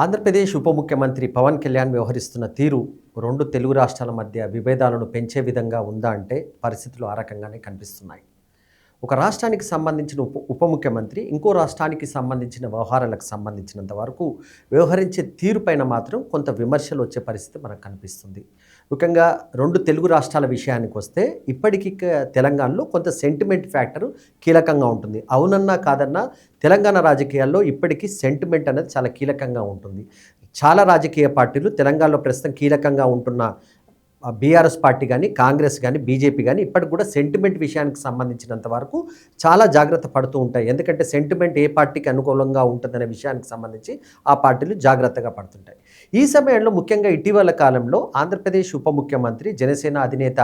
ఆంధ్రప్రదేశ్ ఉప ముఖ్యమంత్రి పవన్ కళ్యాణ్ వ్యవహరిస్తున్న తీరు రెండు తెలుగు రాష్ట్రాల మధ్య విభేదాలను పెంచే విధంగా ఉందా అంటే పరిస్థితులు ఆ రకంగానే కనిపిస్తున్నాయి. ఒక రాష్ట్రానికి సంబంధించిన ఉప ముఖ్యమంత్రి ఇంకో రాష్ట్రానికి సంబంధించిన వ్యవహారాలకు సంబంధించినంత వరకు వ్యవహరించే తీరుపైన మాత్రం కొంత విమర్శలు వచ్చే పరిస్థితి మనకు కనిపిస్తుంది. ముఖ్యంగా రెండు తెలుగు రాష్ట్రాల విషయానికి వస్తే ఇప్పటికీ తెలంగాణలో కొంత సెంటిమెంట్ ఫ్యాక్టర్ కీలకంగా ఉంటుంది. అవునన్నా కాదన్నా తెలంగాణ రాజకీయాల్లో ఇప్పటికీ సెంటిమెంట్ అనేది చాలా కీలకంగా ఉంటుంది. చాలా రాజకీయ పార్టీలు తెలంగాణలో ప్రస్తుతం కీలకంగా ఉంటున్న బీఆర్ఎస్ పార్టీ కానీ, కాంగ్రెస్ కానీ, బీజేపీ కానీ ఇప్పటికి కూడా సెంటిమెంట్ విషయానికి సంబంధించినంత వరకు చాలా జాగ్రత్త పడుతూ ఉంటాయి. ఎందుకంటే సెంటిమెంట్ ఏ పార్టీకి అనుకూలంగా ఉంటుందనే విషయానికి సంబంధించి ఆ పార్టీలు జాగ్రత్తగా పడుతుంటాయి. ఈ సమయంలో ముఖ్యంగా ఇటీవల కాలంలో ఆంధ్రప్రదేశ్ ఉప ముఖ్యమంత్రి జనసేన అధినేత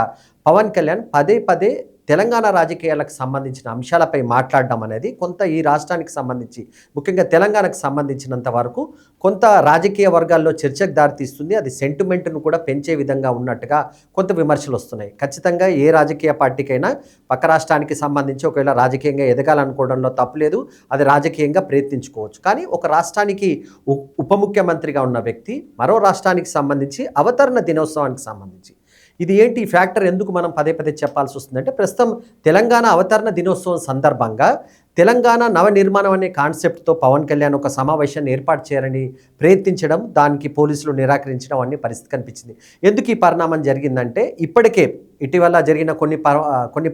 పవన్ కళ్యాణ్ పదే పదే తెలంగాణ రాజకీయాలకు సంబంధించిన అంశాలపై మాట్లాడడం అనేది కొంత ఈ రాష్ట్రానికి సంబంధించి ముఖ్యంగా తెలంగాణకు సంబంధించినంత వరకు కొంత రాజకీయ వర్గాల్లో చర్చకు దారితీస్తుంది. అది సెంటిమెంట్ను కూడా పెంచే విధంగా ఉన్నట్టుగా కొంత విమర్శలు వస్తున్నాయి. ఖచ్చితంగా ఏ రాజకీయ పార్టీకైనా పక్క రాష్ట్రానికి సంబంధించి ఒకవేళ రాజకీయంగా ఎదగాలనుకోవడంలో తప్పులేదు, అది రాజకీయంగా ప్రయత్నించుకోవచ్చు. కానీ ఒక రాష్ట్రానికి ఉప ముఖ్యమంత్రిగా ఉన్న వ్యక్తి మరో రాష్ట్రానికి సంబంధించి అవతరణ దినోత్సవానికి సంబంధించి ఇది ఏంటి ఈ ఫ్యాక్టర్ ఎందుకు మనం పదే పదే చెప్పాల్సి వస్తుందంటే ప్రస్తుతం తెలంగాణ అవతరణ దినోత్సవం సందర్భంగా తెలంగాణ నవనిర్మాణం అనే కాన్సెప్ట్తో పవన్ కళ్యాణ్ ఒక సమావేశాన్ని ఏర్పాటు చేయాలని ప్రయత్నించడం, దానికి పోలీసులు నిరాకరించడం అనే పరిస్థితి కనిపించింది. ఎందుకు ఈ పరిణామం జరిగిందంటే ఇప్పటికే ఇటీవల జరిగిన కొన్ని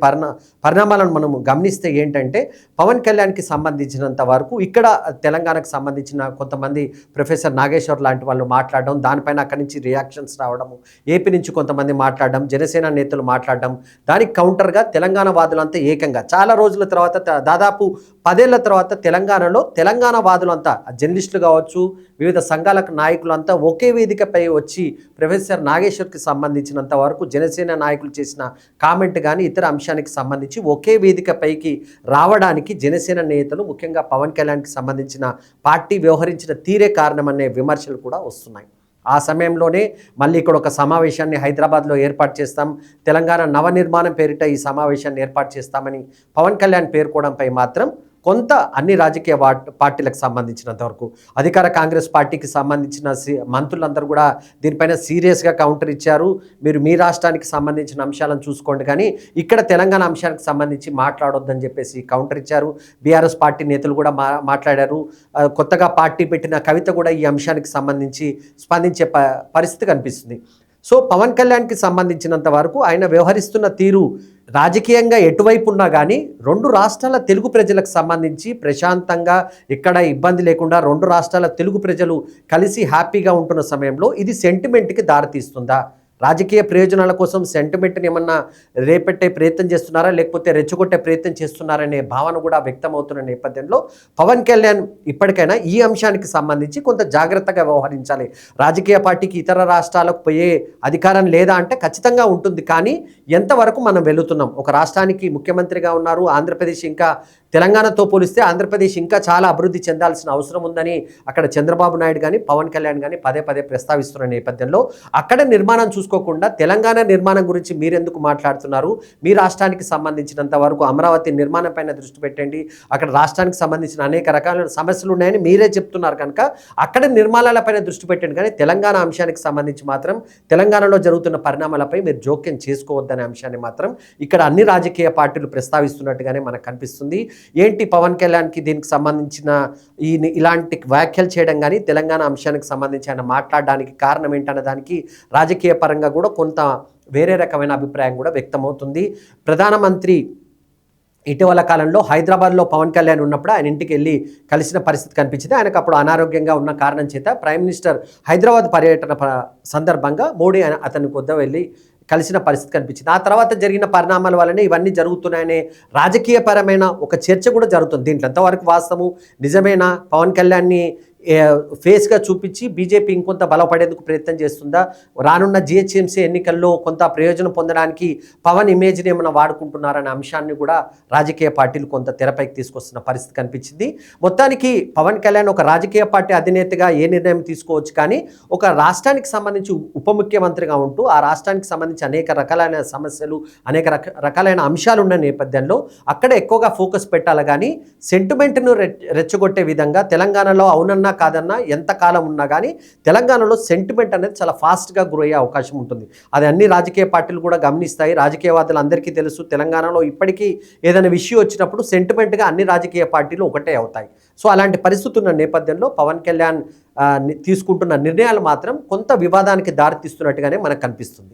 పరిణామాలను మనం గమనిస్తే ఏంటంటే పవన్ కళ్యాణ్కి సంబంధించినంత వరకు ఇక్కడ తెలంగాణకు సంబంధించిన కొంతమంది ప్రొఫెసర్ నాగేశ్వర్ లాంటి వాళ్ళు మాట్లాడడం, దానిపైన అక్కడి నుంచి రియాక్షన్స్ రావడము, ఏపీ నుంచి కొంతమంది మాట్లాడడం, జనసేన నేతలు మాట్లాడడం, దానికి కౌంటర్గా తెలంగాణ వాదులంతా ఏకంగా చాలా రోజుల తర్వాత దాదాపు 10 ఏళ్ల తర్వాత తెలంగాణలో తెలంగాణ వాదులంతా జర్నలిస్టులు కావచ్చు, వివిధ సంఘాలకు నాయకులంతా ఒకే వేదికపై వచ్చి ప్రొఫెసర్ నాగేశ్వర్కి సంబంధించినంత వరకు జనసేన నాయకులు చేసిన కామెంట్ కానీ ఇతర అంశానికి సంబంధించి ఒకే వేదికపైకి రావడానికి జనసేన నేతలు ముఖ్యంగా పవన్ కళ్యాణ్కి సంబంధించిన పార్టీ వ్యవహరించిన తీరే కారణమనే విమర్శలు కూడా వస్తున్నాయి. ఆ సమయంలోనే మళ్ళీ ఇక్కడ ఒక సమావేశాన్ని హైదరాబాద్లో ఏర్పాటు చేస్తాం, తెలంగాణ నవనిర్మాణం పేరిట ఈ సమావేశాన్ని ఏర్పాటు చేస్తామని పవన్ కళ్యాణ్ పేర్కోవడంపై మాత్రం కొంత అన్ని రాజకీయ పార్టీలకు సంబంధించినంత వరకు అధికార కాంగ్రెస్ పార్టీకి సంబంధించిన మంత్రులందరూ కూడా దీనిపైన సీరియస్గా కౌంటర్ ఇచ్చారు. మీరు మీ రాష్ట్రానికి సంబంధించిన అంశాలను చూసుకోండి కానీ ఇక్కడ తెలంగాణ అంశానికి సంబంధించి మాట్లాడొద్దని చెప్పేసి కౌంటర్ ఇచ్చారు. బీఆర్ఎస్ పార్టీ నేతలు కూడా మాట్లాడారు. కొత్తగా పార్టీ పెట్టిన కవిత కూడా ఈ అంశానికి సంబంధించి స్పందించే పరిస్థితి కనిపిస్తుంది. సో పవన్ కళ్యాణ్కి సంబంధించినంత వరకు ఆయన వ్యవహరిస్తున్న తీరు రాజకీయంగా ఎటువైపు ఉన్నా కానీ రెండు రాష్ట్రాల తెలుగు ప్రజలకు సంబంధించి ప్రశాంతంగా ఎక్కడ ఇబ్బంది లేకుండా రెండు రాష్ట్రాల తెలుగు ప్రజలు కలిసి హ్యాపీగా ఉంటున్న సమయంలో ఇది సెంటిమెంట్కి దారితీస్తుందా? రాజకీయ ప్రయోజనాల కోసం సెంటిమెంట్ని ఏమన్నా రేపెట్టే ప్రయత్నం చేస్తున్నారా, లేకపోతే రెచ్చగొట్టే ప్రయత్నం చేస్తున్నారనే భావన కూడా వ్యక్తమవుతున్న నేపథ్యంలో పవన్ కళ్యాణ్ ఇప్పటికైనా ఈ అంశానికి సంబంధించి కొంత జాగ్రత్తగా వ్యవహరించాలి. రాజకీయ పార్టీకి ఇతర రాష్ట్రాలకు పోయే అధికారం లేదా అంటే ఖచ్చితంగా ఉంటుంది. కానీ ఎంతవరకు మనం వెళుతున్నాం? ఒక రాష్ట్రానికి ముఖ్యమంత్రిగా ఉన్నారు. ఆంధ్రప్రదేశ్ ఇంకా తెలంగాణతో పోలిస్తే ఆంధ్రప్రదేశ్ ఇంకా చాలా అభివృద్ధి చెందాల్సిన అవసరం ఉందని అక్కడ చంద్రబాబు నాయుడు కానీ పవన్ కళ్యాణ్ కానీ పదే పదే ప్రస్తావిస్తున్న నేపథ్యంలో అక్కడ నిర్మాణం చూసుకోకుండా తెలంగాణ నిర్మాణం గురించి మీరెందుకు మాట్లాడుతున్నారు? మీ రాష్ట్రానికి సంబంధించినంత వరకు అమరావతి నిర్మాణం పైన దృష్టి పెట్టండి, అక్కడ రాష్ట్రానికి సంబంధించిన అనేక రకాల సమస్యలు ఉన్నాయని మీరే చెప్తున్నారు కనుక అక్కడ నిర్మాణాలపైన దృష్టి పెట్టండి. కానీ తెలంగాణ అంశానికి సంబంధించి మాత్రం తెలంగాణలో జరుగుతున్న పరిణామాలపై మీరు జోక్యం చేసుకోవద్దనే అంశాన్ని మాత్రం ఇక్కడ అన్ని రాజకీయ పార్టీలు ప్రస్తావిస్తున్నట్టుగానే మనకు కనిపిస్తుంది. ఏంటి పవన్ కళ్యాణ్కి దీనికి సంబంధించిన ఇలాంటి వ్యాఖ్యలు చేయడం కానీ తెలంగాణ అంశానికి సంబంధించి ఆయన మాట్లాడడానికి కారణం ఏంటన్న దానికి రాజకీయ పరంగా కూడా కొంత వేరే రకమైన అభిప్రాయం కూడా వ్యక్తమవుతుంది. ప్రధానమంత్రి ఇటీవల కాలంలో హైదరాబాద్లో పవన్ కళ్యాణ్ ఉన్నప్పుడు ఆయన ఇంటికి వెళ్ళి కలిసిన పరిస్థితి కనిపించింది. ఆయనకు అప్పుడు అనారోగ్యంగా ఉన్న కారణం చేత ప్రైమ్ మినిస్టర్ హైదరాబాద్ పర్యటన సందర్భంగా మోడీ అతని వద్ద వెళ్ళి కలిసిన పరిస్థితి కనిపించింది. ఆ తర్వాత జరిగిన పరిణామాల వల్లనే ఇవన్నీ జరుగుతున్నాయనే రాజకీయపరమైన ఒక చర్చ కూడా జరుగుతుంది. దీంట్లో ఎంతవరకు వాస్తవం, నిజమేనా? పవన్ కళ్యాణ్ని ఫేస్గా చూపించి బీజేపీ ఇంకొంత బలపడేందుకు ప్రయత్నం చేస్తుందా? రానున్న జిహెచ్ఎంసీ ఎన్నికల్లో కొంత ప్రయోజనం పొందడానికి పవన్ ఇమేజ్ని ఏమైనా వాడుకుంటున్నారనే అంశాన్ని కూడా రాజకీయ పార్టీలు కొంత తెరపైకి తీసుకొస్తున్న పరిస్థితి కనిపించింది. మొత్తానికి పవన్ కళ్యాణ్ ఒక రాజకీయ పార్టీ అధినేతగా ఏ నిర్ణయం తీసుకోవచ్చు, కానీ ఒక రాష్ట్రానికి సంబంధించి ఉప ముఖ్యమంత్రిగా ఉంటూ ఆ రాష్ట్రానికి సంబంధించి అనేక రకాలైన సమస్యలు, అనేక రకాలైన అంశాలు ఉన్న నేపథ్యంలో అక్కడ ఎక్కువగా ఫోకస్ పెట్టాలి. కానీ సెంటిమెంట్ను రెచ్చగొట్టే విధంగా తెలంగాణలో అవునన్నా కాదన్నా ఎంతకాలం ఉన్నా కానీ తెలంగాణలో సెంటిమెంట్ అనేది చాలా ఫాస్ట్గా గ్రో అయ్యే అవకాశం ఉంటుంది. అది అన్ని రాజకీయ పార్టీలు కూడా గమనిస్తాయి. రాజకీయవాదులు అందరికీ తెలుసు, తెలంగాణలో ఇప్పటికీ ఏదైనా విషయం వచ్చినప్పుడు సెంటిమెంట్గా అన్ని రాజకీయ పార్టీలు ఒకటే అవుతాయి. సో అలాంటి పరిస్థితి ఉన్న నేపథ్యంలో పవన్ కళ్యాణ్ తీసుకుంటున్న నిర్ణయాలు మాత్రం కొంత వివాదానికి దారితీస్తున్నట్టుగానే మనకు కనిపిస్తుంది.